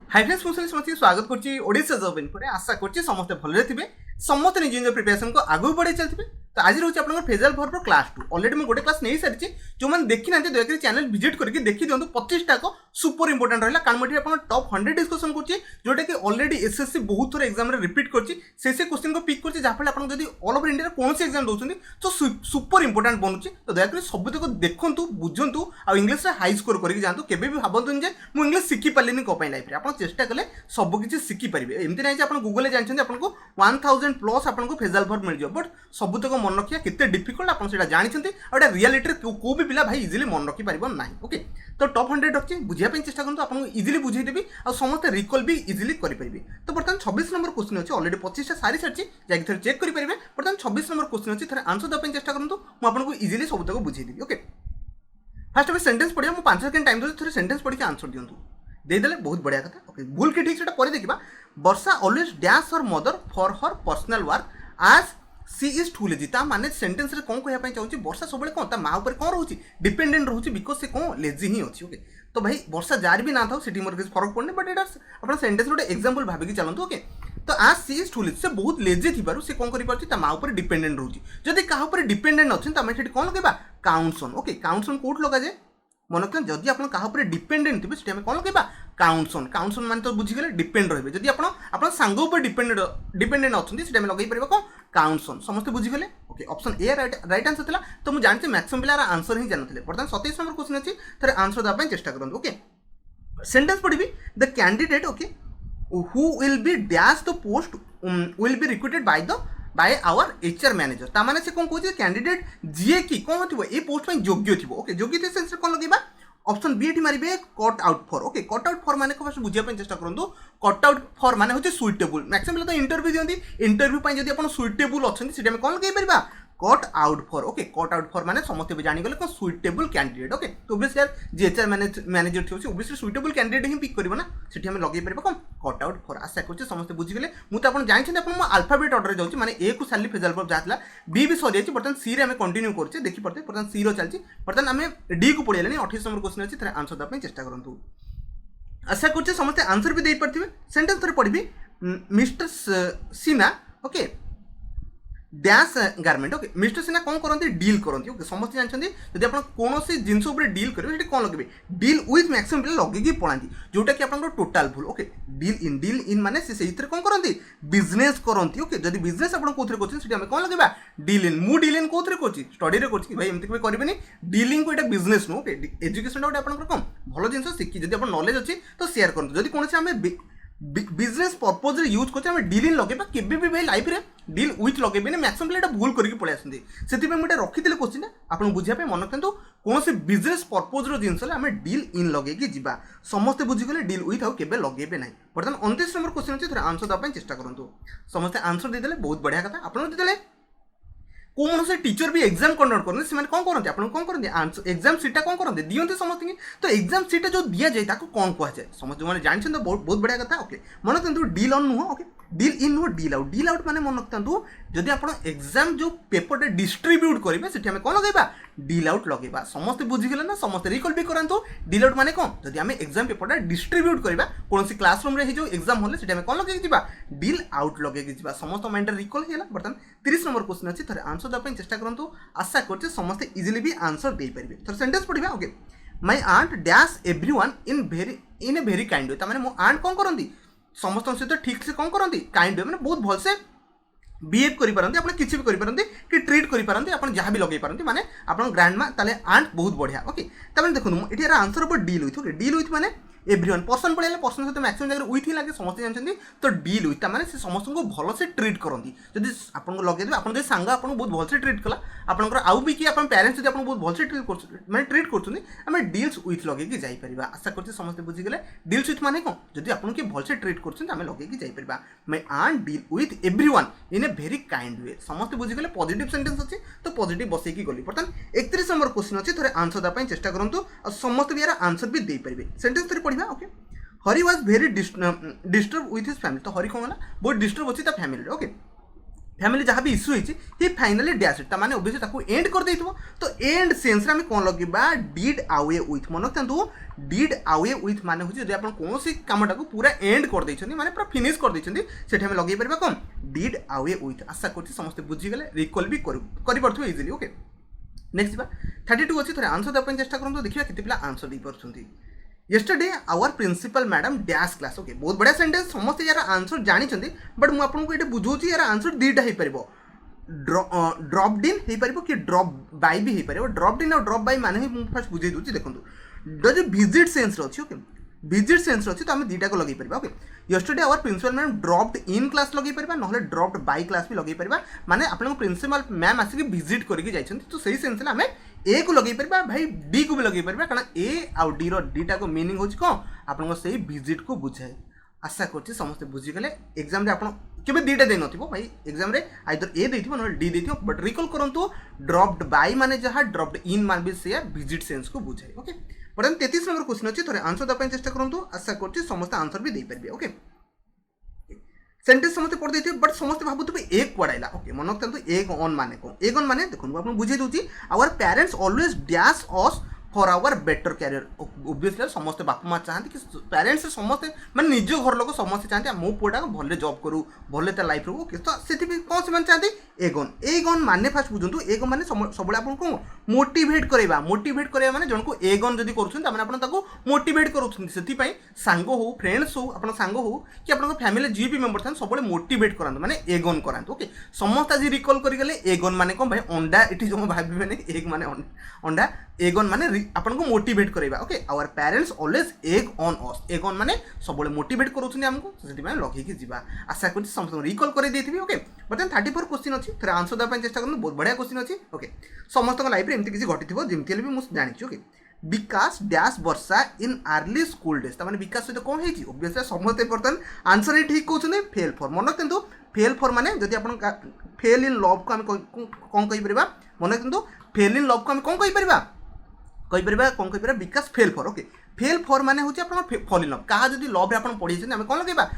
Hi friends मुझे समस्त स्वागत करछि ओडिशा जॉब इन्फो रे आशा करछि समस्त भलरे थिबे समस्त निज निज प्रिपरेशन को आगु बढ़े चलथिबे। तो आज रहउछि आपनकर फेजल भर पर क्लास 2 ऑलरेडी मैं गोटे क्लास नै सारिछि जो मन देखि नांते दया करी चैनल विजिट करके देखि दियंतु 25 टा को सुपर इंपोर्टेंट रहला कारण मठी आपन टॉप 100 डिस्कशन करछि जोटा कि ऑलरेडी एसएससी बहुत थोर एग्जाम रे रिपीट करछि से क्वेश्चन को पिक करछि जाफले आपन जदी ऑल ओवर इंडिया कोन से एग्जाम दोछन्ती तो सुपर इंपोर्टेंट बनुछि। तो दया करी सब तक देखंतु बुझंतु आ इंग्लिश रे हाई स्कोर करके जानतु केबे भी भाबंतु जे मु इंग्लिश सिखि पालिनी को पई लाइफ रे आपन चेष्टा कले सब किछि सिखि परिबे। एमति नै जे आपन गूगल रे जानछन्ती आपन को 1000 प्लस आपन को फेजल भर मिल जो बट सब तक मन रखिया केते डिफिकल्ट आपन सेटा जानिछन्ती और रियलिटी को भी पिला भाई इजीली मन रखि परिबो नाही। ओके तो टॉप 100 रखछि बुझिया पे चेष्टा करंतु आपन इजीली बुझाई देबी और समस्त रिकॉल भी इजीली करि परिबे। तो बर्तमान 26 नंबर क्वेश्चन अछि ऑलरेडी 25 टा सारी सरछि जाकि थोर चेक करि परिबे। बर्तमान 26 नंबर क्वेश्चन अछि थोर आंसर द पे चेष्टा करंतु मु आपन को इजीली सब तक बुझाई देबी। ओके फर्स्ट में सेंटेंस पढिया मु 5 सेकंड टाइम दे थोर सेंटेंस पढि के आंसर दियंतु दे देले बहुत बढ़िया कथा। ओके भूल के ठीक सेटा परे देखिबा Varsha always dash her mother for her personal work आज सी इज टू लेजी ता माने सेंटेंस रे कोन कहया पई चाहूची वर्षा सबले कोन ता मा ऊपर कोन रहउची डिपेंडेंट रहउची बिकॉज़ से कोन लेजी ही अछि। ओके तो भाई वर्षा जार भी ना था सिटी मोर किछ फरक पड़ने बट एटा अपन सेंटेंस रे एग्जांपल भाबी के चलंतु। ओके तो आज सी इज टू लेजी से बहुत लेजी थिबारु से कोन करि परछि ता मा ऊपर डिपेंडेंट रहउची जदी काहा ऊपर डिपेंडेंट अछि ता माने सेठी कोन लगेबा counts on. Okay counts on कोड लगा जे मन रखन जदि आपण काहा ऊपर डिपेंडेंट थिबे सेठी हम कोन लगेबा काउंट्स ऑन माने तो बुझी गेले डिपेंड रहबे जदि आपण सांग ऊपर डिपेंडेंट अछंती सेठी हम लगै परबा को काउंट्स ऑन समस्त बुझी गेले। Okay option A right answer थिला तो मु जानछि मैक्सिमम पिलार आंसर ही जानथिले। बर्तमान 27 नंबर क्वेश्चन अछि थरे आंसर दा पय चेष्टा करंतु। ओके सेंटेंस पढिबी the candidate okay who will be dash the post will be recruited by our HR manager ता माने से कोन कहछि कैंडिडेट जीए की कोन होथिबो ए पोस्ट पय योग्य थिबो। ओके योग्यता सेंस कोन लगेबा ऑप्शन बी एठी मारिबे cut out for. Okay cut out for माने को फर्स्ट बुझिया पे चेष्टा करंतु कट आउट फॉर माने होछि सुइटेबल मैक्सिमम तो इंटरव्यू दियंती इंटरव्यू पय जदी आपण सुइटेबल अछंती सेटा में कोन लगे परबा cut out for. Okay cut out for माने समस्त भी जानि गले को सुइटेबल कैंडिडेट। ओके तो ऑब्वियसली यार जे एचआर मैनेजर थियोसी ऑब्वियसली सुइटेबल कैंडिडेट ही पिक करबो ना सेठी हम लगे परबा कोन कट आउट फॉर। आशा करछि समस्त बुझि गेले मु त आपण जानि आपण म अल्फाबेट ऑर्डर जाउछि माने ए को साली फेजल पर जातला बी भी सरी अछि बर्तन सी रे हम कंटिन्यू करछे देखि परते बर्तन सी रो चलछि बर्तन हमें डी को पडिलेनी 28 नंबर क्वेश्चन अछि थरे आंसर द पे चेष्टा करंतु। आशा करछि समस्त आंसर भी देइ परथिबे। सेंटेंस थरे पढिबी mister Sinha okay dash garment. Okay mister Sinha कौन करते डील करते। ओके समस्त जानते जब आप कौन सी जिनस डील करेंगे कौन लगे डील विथ मैक्सिमम पिला लगे पड़ाती जोटा कि आप टोटाल भूल। ओके डील इन माने से कौन करती बिजनेस करती। ओके जब बिजनेस आप कौन लगे डील इन मु डील इन कौन कर स्टडी कर भाई एमती करेंगे डीलिंग को यहाँ बिजनेस नुह। ओके एजुकेशन गोटे आप कौन भल जिन शिखी जब आप नॉलेज अच्छी तो शेयर करूँ जब कौन आम बिजनेस पर्पज रे यूज करछे डील इन लगे केबे भी भाई लाइफ रे डील विथ लगे मैक्सिमम पिला भूल करके पळै आसंती सेति पे मुटे रखिथिले क्वेश्चन आपन बुझिया पे मन रखंतु कोन से बिजनेस पर्पज रो जिंस ले हमें डील इन लगे कि जिबा समस्त बुझी गले डील विथ आउ केबे लगेबे नाही। बर्तमान 29 नंबर क्वेश्चन अछि थोड़ा आंसर द पे चेष्टा करंतु समस्त आंसर दे देले बहुत बढ़िया कथा। आपन दे देले कौन से टीचर भी एग्जाम कंडक्ट करते से कौन करते आप कौन करते आंसर एग्जाम सीटा कौन करते दियंते समस्त की तो एग्जाम सीटा जो दिया जाए ताको कौन कह जाए समस्त जो जानते तो बहुत बढ़िया कथा। ओके मन रखते डील ऑन नुह। ओके डील इन नुह डील आउट माने मन रखता जदि आप एग्जाम जो पेपर डिस्ट्रीब्यूट करेंगे से कौन लगेगा डील आउट लगेगा समस्त बुझीगले ना समस्त रिकॉल भी करातु डील आउट माने कौन जदि आम एग्जाम पेपर डिस्ट्रीब्यूट करवा कौन सी क्लासरूम रे जो एग्जाम होले से कौन लगे जा डील आउट लगे जा समस्त माइंड रिकॉल है। बर्तमान 30 नंबर क्वेश्चन अच्छी थोड़े आंसर देवाई चेष्टा करूँ आशा करते समस्त इजिली भी आंसर दे पारे। थोड़ा सेंटेंस पढ़ा। Okay my aunt dash everyone in a very kind way ताने मो आंट कौन करती समस्त सहित ठीक से कौन करती काइंड वे मैंने बहुत भलसे बिहेव करें आप किसी भी करें कि ट्रीट करें आप जहाँ भी लगे पारती माने आप ग्रांड मा ताले आंट बहुत बढ़िया। ओके तब देखो ये आंसर ऊपर deal with. Okay deal with माने एवरीवन पर्सन पड़े पर्सन सहित मैक्सिमम जगह विथ ही लगे समस्त जानते तो डील विथ माने से समस्त को भल से ट्रीट करती जब आपको लगे आप सांग आपको बहुत भल से ट्रीट कला आपंकर आउ भी कि पेरेंट्स जब बहुत भल से ट्रीट कर डील्स विथ लगे जापर। आशा करते समस्त बुझीगले डील्स विथ माने कौन जब आपको किए भल से ट्रीट कर लगे जापर मैं aunt deal with everyone in a very kind way समस्त बुझीगले पॉजिटिव सेंटेंस अच्छी तो पॉजिटिव बसैकी गली। बर्तमान 31 नंबर क्वेश्चन अच्छी थोड़े आंसर देवाई चेष्टा करूँ और समस्त भी यार आंसर भी दे पारे। सेंटेंस थोड़ी पढ़ा। Okay Hari was very disturb with his family तो हरी कौन है बहुत डिस्टर्ब अच्छी फैमिली। ओके फैमिली जहाँ भी इश्यू होती ही फाइनाली डैश इट माने ओबियसली ताको एंड कर देइथबो तो एंड सेंस रे हम कोन लगेबा डिड अवे विथ मन रखतु डिड अवे विथ माने होची जदि आपण कोनोसी कामटा को पूरा एंड कर दैछन्ती माने पूरा फिनिश कर दैछन्ती सेठी हम लगेइ परबा कोन डिड अवे विथ आशा करछि समस्त बुझी गेले रिकॉल भी करि परथु इजीली ओके नेक्स्ट बा 32 अछि थरे आंसर दपन चेष्टा करंतु देखिबा केते पिला आंसर दै परछन्ती yesterday our principal madam dash class okay बहुत बढ़िया सेंटेंस समस्त यार आंसर जानी चंदी बट मु आपन को एटे बुझौची यार आंसर दीटा हे परबो ड्रॉप्ड इन हे परबो कि ड्रॉप बाय भी हे परबो ड्रॉप्ड इन और ड्रॉप बाय माने ही फर्स्ट बुझै दूची देखंतु द जो विजिट सेंस अछि ओके विजिट सेंस अछि तो हम दीटा को लगै परबा okay yesterday our principal madam dropped in class लगै परबा नहले dropped by class भी लगै परबा माने आपन प्रिंसिपल मैम आसी के विजिट करके जाइछन तो सही सेंस ले हमें ए को लगे पार भाई डी को भी लगे पार कारण ए आउ डी रो डीटा को मीनिंग होची कौन आपन सही विजिट को बुझाए आशा करछि समस्त बुझी गले एग्जाम रे आपन केबे डीटा दे नथिबो भाई एग्जाम रे आइदर ए देथिबो न डी देथिबो बट रिकॉल करंतु ड्रॉप्ड बाय माने जहा ड्रॉप्ड इन मान भी से विजिट सेंस को बुझाए ओके बटन 33 नंबर क्वेश्चन अछि थोरे आंसर द पय चेष्टा करंतु आशा करछि समस्त आंसर भी दे परबे ओके सेंटेंस समस्त पढ़ देथिबे बट समस्त भाबुथबे एक पढ़ाइला ओके मन रखतु एक ऑन माने को एक ऑन माने देखो आपन बुझे दूची our parents always dash us for our better career obviously समस्त बाप माँ चाहते कि पेरेंट्स समस्त माने निज घर लोक समस्त चाहते मो पुआटा भले जॉब करू भले ता लाइफ रो ओके तो सेति कौन से चाहते एगन माने फास्ट बुझंतु एगन माने सबले आपन को मोटिवेट करैबा माने जन को एगन जदी करूछन त माने आपन ताको मोटिवेट करूछन सेति पई सांगो हो फ्रेंड्स हो आपन सांगो हो कि आपन फैमिली जी भी मेंबर थान सबले मोटिवेट करांत माने एगन करांत ओके समस्त आज रिकॉल करि गले एगन माने कोन भाई अंडा इठी जो भाबिबे ने एग माने अंडा एगन माने आपन को मोटिवेट करैबा okay our parents always egg on us एगन माने सबले मोटिवेट करूछन हमको सेति माने लखि के जिबा आशा करछि समस्त रिकॉल करि देथिबी ओके बटन 34 क्वेश्चन अछि फिर आंसर द पय चेष्टा करनु बहुत बढ़िया क्वेश्चन अछि ओके समस्त को लाइफ रे एमति किछि घटिथिबो जेमति भी मु जानि छि okay Vikas dash Varsha in early school days माने विकास सहित कोन हेछि ऑब्वियसली समस्त बर्तन आंसर ही ठीक कहउछने फेल फॉर मन किंतु फेल फॉर माने जदि आपन फेल इन लव को हम कोन कहि परबा मन किंतु फेल इन लव को हम कोन कहि परबा कोन कहि परबा Vikas fell for okay fell for माने होछि आपन फॉल इन लव कहा जदि लव रे आपन पढि छै हम कोन लगेबा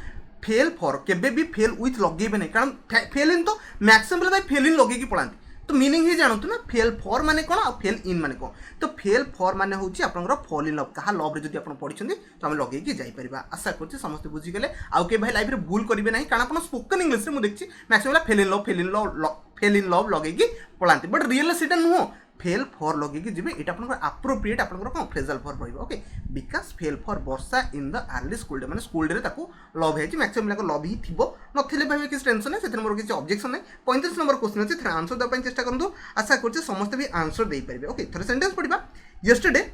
फेल फॉर केबे भी फेल विथ लगेबे नै कारण फेल इन तो मैक्सिमम भाई फेल इन लगे की पळांती तो मीनिंग ही जानतु ना फेल फॉर माने कोन और फेल इन माने कोन तो फेल फॉर माने होछि आपनकर फॉल इन लव कहा लव रे जदि आपन पढिछन्ती तो हम लगे की जाई परिबा आशा करछि समस्त बुझी गेले आउ के भाई लाइफ रे भूल करिवे नाही कारण आपन स्पोकन इंग्लिश रे मु देखछि मैक्सिमम फेल इन लव लगे की पळांती बट रियल सीटा नुहो फेल फॉर लगे कि जिबे एटा आपन अप्रोप्रिएट आपन कोन फ्रेजल फॉर रहइबो okay because fell for Varsha in the early school day माने स्कूल डे रे ताको लव हेछि मैक्सिमम लाको लव ही थिबो नथिले भाबे कि टेंशन नै सेतिर मोर कि ऑब्जेक्शन नै 35 नंबर क्वेश्चन अछि थरे आंसर द पय चेष्टा करंतु आशा करछि समस्त भी आंसर देई परिबे ओके थरे सेंटेंस पढिबा yesterday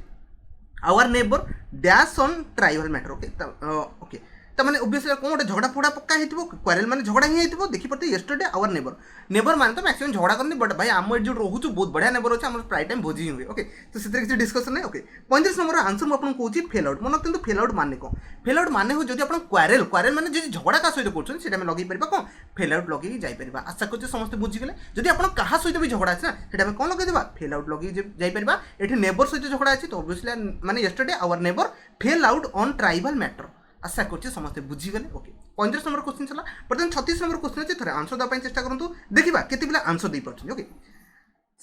our neighbour dash on tribal matter okay okay तो माने ऑब्वियसली कोन गोटे झगड़ा फोड़ा पक्का हेतिबो क्वारेल माने झगड़ा ही हेतिबो देखि पड़ते यस्टरडे आवर नेबर माने तो मैक्सिमम झगड़ा करनी बट भाई आम जो रहूछु बहुत बढ़िया नेबर अछि हमर प्राय टाइम भोजी हुए ओके तो सेतिर किछि डिस्कशन नै ओके 35 नंबर आंसर म आपन कहूची फेल आउट मन किंतु फेल आउट माने को फेल आउट माने हो जदि आपन क्वारेल माने जदि झगड़ा का सहित करछन सेटा में लगै परबा कोन फेल आउट लगै जाई परबा आशा करछि समस्त बुझि गेले जदि आपन कहा सहित भी झगड़ा अछि ना सेटा में कोन लगै देबा फेल आउट लगै जाई परबा एठी नेबर सहित झगड़ा अछि तो ऑब्वियसली माने yesterday our neighbour fell out on tribal matter आशा करछि समस्त बुझी गले ओके 35 नंबर क्वेश्चन चला बर्तमान 36 नंबर क्वेश्चन अछि थरे आंसर द पय चेष्टा करंतु देखिबा केते बिला आंसर दे परछि ओके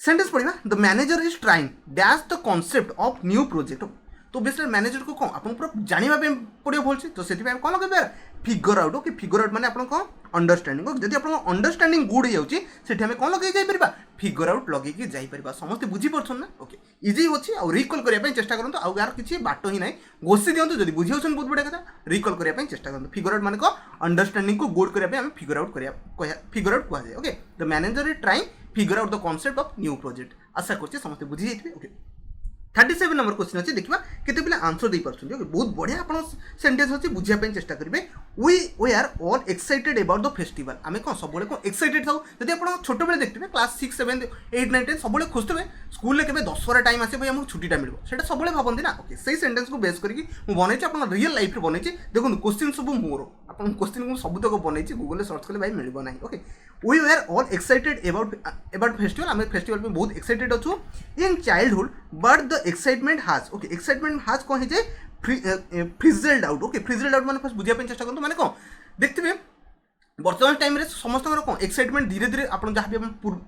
सेंटेंस पढिबा the manager is trying dash the concept of new project तो बेसिकली मैनेजर को कोन आपन पूरा जानिबा पे पडियो बोलछि तो सेति पे कोन लगबे figure out okay figure out माने आपन को अंडरस्टैंडिंग ओके जदि आपन अंडरस्टैंडिंग गुड जाउछि सेठी हमें कोन लगे जाई परबा फिगर आउट लगे की जाई परबा समस्त बुझी परछन ना ओके इजी होछि और रिकॉल करिया पे चेष्टा करंतु आ यार किछि बाटो ही नै गोसी दियंतु जदि बुझी होछन बहुत बडा कथा रिकॉल करिया पे चेष्टा करंतु फिगर आउट माने को अंडरस्टैंडिंग को गुड करिया पे हम फिगर आउट कहा जाय okay the manager is trying figure out the concept of new project आशा करछि समस्त बुझी जाइथिबे ओके 37 नंबर क्वेश्चन अछि देखिबा केते पिला आंसर दे परछन ओके बहुत बढ़िया आपण सेंटेंस अछि बुझिया पे चेष्टा करिवे we are all excited about the festival आमे कोन सबले कोन एक्साइटेड थाउ जदि आपण छोट बेले देखथिबे क्लास 6 7 8 9 10 सबले खुशथबे स्कूल ले केबे 10 वर टाइम आसे भाई हमको छुट्टीटा मिलबो सेटा सबले भाबंती ना ओके सही सेंटेंस को बेस करके मु बनै छी आपण रियल लाइफ रे बनै छी देखो क्वेश्चन सब मोर आपण क्वेश्चन को सब तक बनै छी गूगल ले सर्च करले भाई मिलबो नाही okay we are all excited about festival आमे फेस्टिवल पे बहुत एक्साइटेड अछु in childhood but the excitement has okay excitement has कोन हे जे fizzled out okay fizzled out माने फर्स्ट बुझिया पे चेष्टा करतो माने कोन देखथिबे बर्तमान टाइम समस्त कौन एक्साइटमेंट धीरे धीरे आप जहाँ भी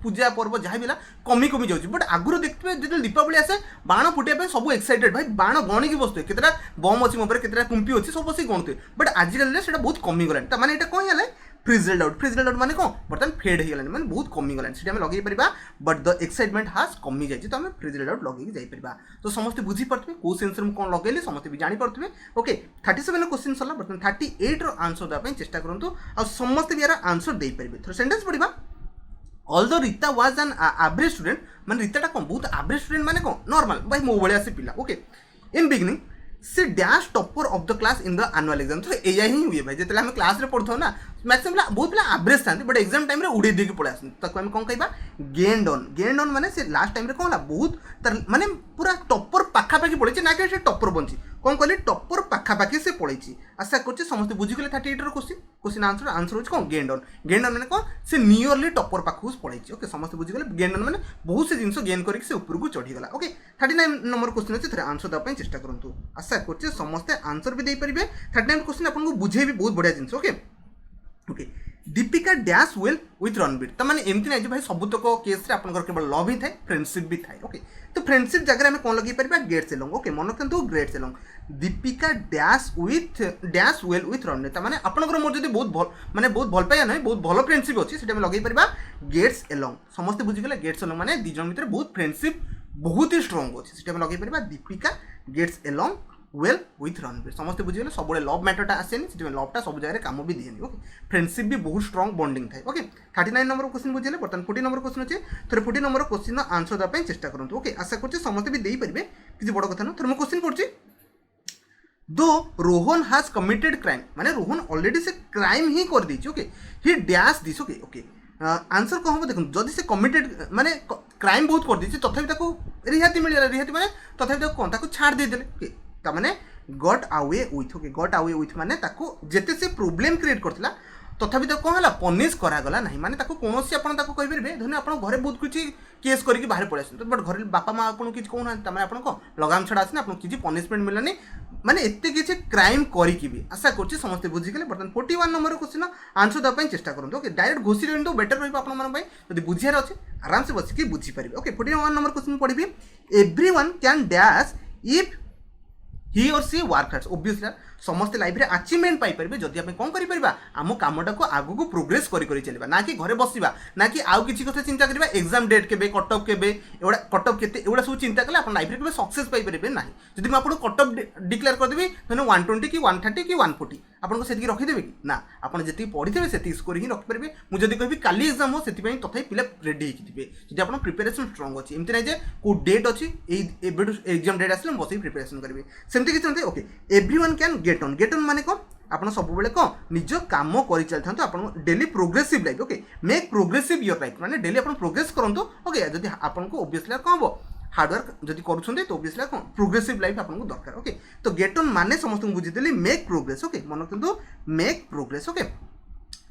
पूजा पर्व जहाँ भी कमी कमी जाऊँगी बट आगुरी देखते जो दीपावली आसे बाण फुटाइम सब एक्साइटेड भाई बाण गणिकी बसुए केतटा बम अच्छी मोबाइल केतटा कुंपी अच्छी सब बस गणुए बट आजिकल से बहुत कमी गलानी मैंने यहाँ कौन है फ्रिजल आउट माने कौन बर्तमान फेड हो गलानी माने बहुत कमी गलानी से लगे पार बट द एक्साइटमेंट हाज कमी जाए तो आम फ्रिजल आउट लगे जापर तो समस्त बुझी पारे कौ सेन्स में कौन लगे समस्त भी जापे ओके 37 क्वेश्चन सरला बर्तमान 38 आंसर देवाई चेष्टा करूँ आ समस्त भी यार आंसर दे पारे थोड़ा सेंटेंस पढ़ा although Rita was an average student माने रीता कौन बहुत एवरेज स्टूडेंट माने कौन नॉर्मल भाई मो भाया से पिला ओके इन बिगिनिंग से dash topper of the class in the annual exam तो एया ही हुए भाई जितने आम क्लास में पढ़ो ना मैक्सिमम बहुत पिला एवरेज था बट एग्जाम टाइम उड़े देके पड़े आस आम कौन कह गेंड ऑन माने से लास्ट टाइम कौन बहुत माने पूरा टॉपर पाखापाखि पड़े ना कि टॉपर बनी कौन कहली टॉपर पाखापाखि से पड़े आशा कर समस्त बुझीगले 38 क्वेश्चन आंसर हो कौन गेंड ऑन मैंने कौन से नियरली टॉपर पाखु पड़े ओके समस्त बुझीगले गेंड ऑन मैंने बहुत से जिन गेन करके ऊपर चढ़ीगला ओके 39 नंबर क्वेश्चन अच्छे थे आंसर देवाई चेष्टा करूँ आशा कर समस्ते आंसर भी देपारे 39 क्वेश्चन आपको बुझे भी बहुत बढ़िया जिन okay okay Deepika dash well with Ranbir तो मैंने एमती ना भाई सबुतक केस आपंकर केवल लव ही थाए फ्रेंडशिप भी थाए ओके तो फ्रेंडशिप जगह आम कौन लगे पार गेट सेलोंग ओके मन रखु ग्रेट along Deepika dash well with Ranbir तो मैंने आपंकर मोर जो बहुत भल माने बहुत भल पाया ना बहुत भल फ्रेंडशिप अच्छी से लगे पार गेट्स एलोंग समस्त बुझीगले गेट्स एलोंग मैंने दिज भर बहुत फ्रेंडशिप बहुत ही स्ट्रंग अच्छे से लगे पार Deepika gets along well with Ranbir समस्त बुझीगले सब लव मैटरटा आसेनि से लवटा सब जगह काम भी दिए ओके फ्रेंडशिप भी बहुत स्ट्रंग बॉन्डिंग थाए ओके 39 नंबर क्वेश्चन बुझे बर्तमान 40 नंबर क्वेश्चन अच्छे थोड़े 40 नंबर क्वेश्चन आंसर देवाई चेष्टा करूँ ओके आशा कर समस्त भी देपारे किसी बड़ कथा ना थोड़े मुझे क्वेश्चन पढ़ी दो रोहन हाज कमिटेड क्राइम माने रोहन ऑलरेडी से क्राइम ही कर दी okay he dash this okay okay answer कौन हम देखो जदि से कमिटेड माने क्राइम बहुत कर दी तथापि रिहाती मिलला रिहाती माने तथापि कौन छाड़ देदेले ओके ताने got away with okay got away with माने जेते से प्रॉब्लम क्रिएट करथिला तथापि तो कौन है पनिश करागला ना माने कौन आपड़ कहींपर धरने आप घरे बहुत किसी केस करके बाहर पड़े आस बट घर बापा माँ आपको किसी कहना आप लगाम छड़ा आसने आपको किसी पनिशमेंट मिलनी माने एते किसी क्राइम करके भी आशा कर समस्त बुझीगले बर्तमान 41 नंबर क्वेश्चन आंसर देवाई चेष्टा करूँ ओके डायरेक्ट घोषी दिखाँ बेटर रही बुझार अच्छे आराम से बसिक बुझीपारे ओके 41 नंबर क्वेश्चन पढ़ी everyone can dash if he और सी वर्क हार्ड ओब्वियसली समस्त लाइफ रे अचीवमेंट पाई परिबे जदि आमे कोन करि परिबा आम कामटा को आगु को प्रोग्रेस करि चलिबा ना कि घरे बसिबा ना कि आउ किछि कथा चिंता करिबा एग्जाम डेट केबे कट ऑफ केबे एवडा कट ऑफ केते एवडा सब चिंता कले आपन लाइफ रे केबे सक्सेस पाई परिबे नाही जदि म आपन कट ऑफ डिक्लेयर कर देबी धने 120 कि 130 कि 140 आपन को सेति रखि देबे कि ना आपन जति पढिथेबे सेति स्कोर ही रखि परिबे मु जदि कहबी काली एग्जाम हो सेति पई तथाई पिला रेडी हेकि दिबे जदि आपन प्रिपरेशन स्ट्रांग अछि एमति नै जे को डेट अछि एबेडु एग्जाम डेट आसले बसि प्रिपरेशन करिवे सेमति कि चलते okay everyone can get on माने को आपन सब बेले को निज काम करि चलथांतो आपन daily progressive life okay make progressive your life माने डेली आपन प्रोग्रेस करंतो ओके जदि आपन को ऑब्वियसली कोन हो हार्डवर्क जदि करूछन्ते तो ऑब्वियसली कोन प्रोग्रेसिव लाइफ आपन को दरकार ओके तो गेट ऑन माने समस्त बुझिदेली मेक प्रोग्रेस ओके मन किंतु मेक प्रोग्रेस ओके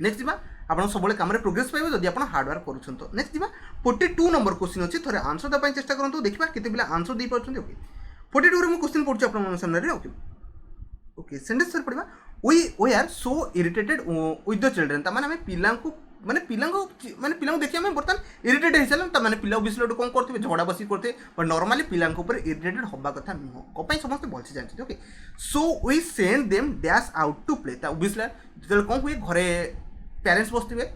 नेक्स्ट दिबा आपन सब बेले काम रे प्रोग्रेस पाइबे जदि आपन हार्डवर्क करूछन्तो नेक्स्ट दिबा 42 नंबर क्वेश्चन अछि थोरे आंसर द पय चेष्टा करंतो देखिबा केते बिला आंसर दे परछन्ते ओके 42 रे मु क्वेश्चन पढछु आपन मन सामने रे ओके ओके सेंटेंस सर पढ़ा we are so irritated with the children तार माने पिला को माने पिला देखिए आम बर्तमान इरिटेट हो सारे तार पिला विषय कौन करते झगड़ा बसी करते बट नॉर्मली पिला इरिटेटेड हवा कथा नुह कहीं समस्त भलसे जानते okay so we send them dash out to play obviously जो कौन हुए घरे पेरेंट्स बसते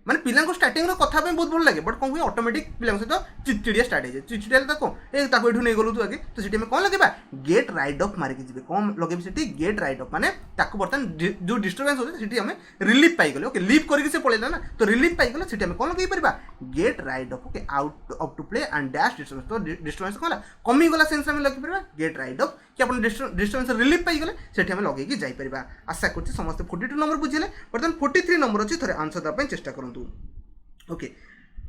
माने पिला स्टार्टिंग कथा बहुत भल लगे बट कौन हुए ऑटोमेटिक पिला सहित चिड़चिड़िया स्टार्ट हो चिड़चिड़िया तो कौन ये नहीं गलु तू आगे तो सीटी में कौन लगे गेट राइड ऑफ मारिक जी कौन लगे सी गेट राइड ऑफ माने बर्तमान जो डिस्टर्बेंस होती है रिलीफ पाईगले ओके लिव करके पड़ेगा ना तो रिलीफ पाईगले सीटी में कौन लगे पार get rid of okay out of to play and dash disturbance तो डिस्टर्बेंस कौन कमीगला सेन्स में लगे पार गेट राइड ऑफ कि आप डिस्टर्बेंस रिलीफ पाईगले से लगे जापर आशा कर समस्त 42 नंबर बुझे बर्तमान 43 नंबर अच्छी थे आंसर देवाई चेष्टा करूँ ओके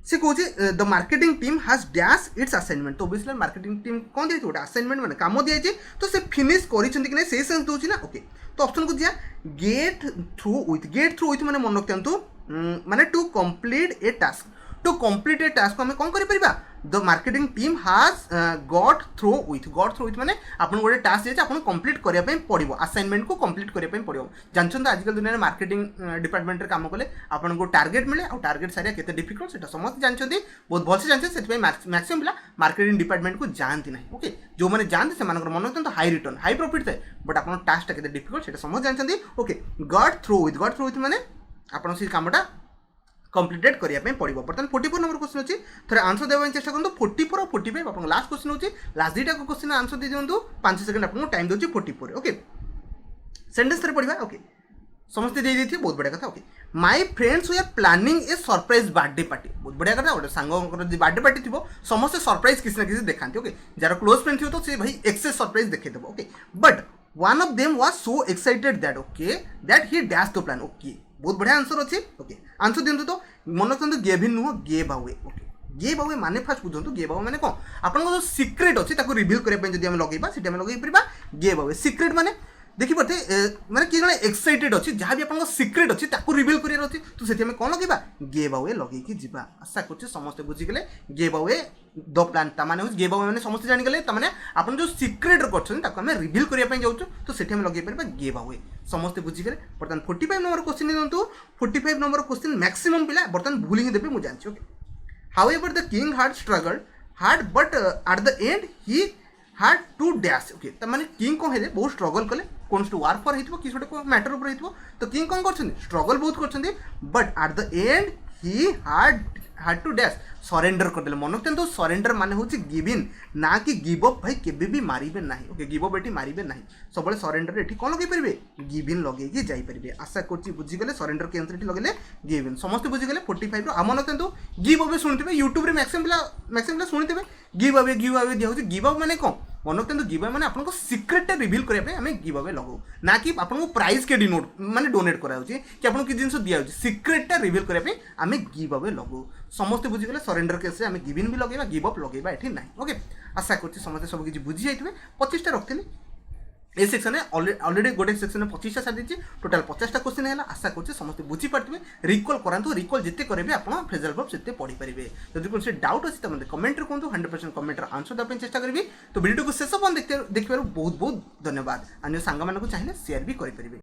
से कहे the marketing team has dash it's assignment तो ओब्वियसली मार्केटिंग टीम कौन दिया गोटे असाइनमेंट मैंने काम दिया तो से फिनिश कर से सेंस दूसरी ना ओके तो ऑप्शन को दिया गेट थ्रू विथ माने मन रखते माने to complete a task to complete a task आम कौन करा the marketing team has got through with माने आपन गोटे टास्क जे आपन कंप्लीट करिया पई पड़िबो असाइनमेंट को कंप्लीट करिया पई पड़िबो जानछन आजकल दुनिया में मार्केटिंग डिपार्टमेंट रे काम कले आपन को टारगेट मिले और टारगेट सारिया केते डिफिकल्ट सेटा समस्त जानछन बहुत भलसे जानछन सेति पई मैक्सिमम पिला मार्केटिंग डिपार्टमेंट को जानती नहीं ओके जो माने जानते से मानकर मन तो हाई रिटर्न हाई प्रॉफिट थे बट आपन टास्क केते डिफिकल्ट सेटा समस्त जानछन ओके गॉट थ्रो विथ माने आपन से कामटा कंप्लीटेड करिया पड़ो बर्तमान 44 नंबर क्वेश्चन अच्छी थे आंसर देवा चेष्टा करूँ 44 और 45 आप लास्ट क्वेश्चन होची लास्ट दुईटा क्वेश्चन आंसर दे दिखाँ 5 सेकंड आपको टाइम दूसरी 44 ओके सेंटेंस पढ़ा ओके समस्ते दे दी बहुत बढ़िया कथा okay my friends we are planning a surprise birthday party बहुत बढ़िया कथा गोटे सांग बर्थडे पार्टी थी समस्त सरप्राइज किसी ना किसी देखा ओके जार क्लोज फ्रेंड थी तो सी भाई एक्सेस सरप्राइज देखा okay but one of them was so excited that he dash the plan okay बहुत बढ़िया आंसर अच्छी ओके आंसर दिंतु तो मन रखते गेव इन नुह gave away okay gave away माने फास्ट बुझंतु गेव अवे माने कौन आपन जो सीक्रेट अच्छी रिवील करने जब आम लगे लगे पार गेव अवे सीक्रेट माने देखी पारे माने कि जने एक्साइटेड अच्छी जहाँ भी आप सीक्रेट अच्छी रिवील कर अच्छी तो से कौन लगे गेव अवे लगे जा आशा कर समस्त बुझीगले गेव अवे द प्लान ताने गेव अवे मैंने समस्त जानीगले ताने आप जो सीक्रेट करम रिवील करने जाऊँ तो से लगे पारे गेव अवे समस्त बुझीगले बर्तमान 45 नंबर क्वेश्चन दिखाँ 45 नंबर क्वेश्चन मैक्सिमम पिला बर्तमान भूल ही देते मुझे जानची okay however the king hard struggle hard but at the end he hard to dash okay तमाने किंग कौन है बहुत स्ट्रगल कले कौन टू वार फॉर हो कि गोटे मैटर उपर हो तो किंग कौन कर स्ट्रगल बहुत कर but at the end he hard to dash surrender करदे मन रखते सरेंडर माने हूँ गिव इन ना कि गिव अप भाई केबे भी मारिबे नहीं ओके गिव अप एटी मारिबे नहीं सब सरेंडर एटी कौन लगे पारे गिव इन लगे जाइए आशा कर बुझीगले सरेंडर के आंसर लगे गिव इन समस्त बुझीगले 45 आम रखते गिव अवे शुणुवे यूट्यूब मैक्सिमम शुणुवे गिव अवे दिया गिव अप माने कौन मन रखते गिव अवे माने आपको सीक्रेट रिवील करने आम गिव अवे लगाऊ ना कि आपको प्राइज के डिनोट माने डोनेट करा कि आपको किसी जिन दिया सीक्रेट रिवील करने आम गिव अवे लगाऊ समस्त बुझीगले सरेंडर केस आम गिव इन भी लगेगा गिव अप लगेगा ये ना ओके आशा कर समस्त सब किसी बुझी जाइए 25टा रखी ए सेक्शन ऑलरेडी गोटे सेक्शन में 25टा सारी दी टोटाल 50टा क्वेश्चन है आशा कर समस्त बुझी पारे रिकॉल करातु रिकॉल जिते करेंगे आप फ्रेजल वर्ब से पढ़ी पारे जब कौन से डाउट अच्छी तो मतलब कमेंट कहूँ 100% कमेंट आंसर देवाई चेष्टा करी तो वीडियो को शेष देखिए बहुत बहुत धन्यवाद अन्य सांग चाहिए शेयर भी करेंगे।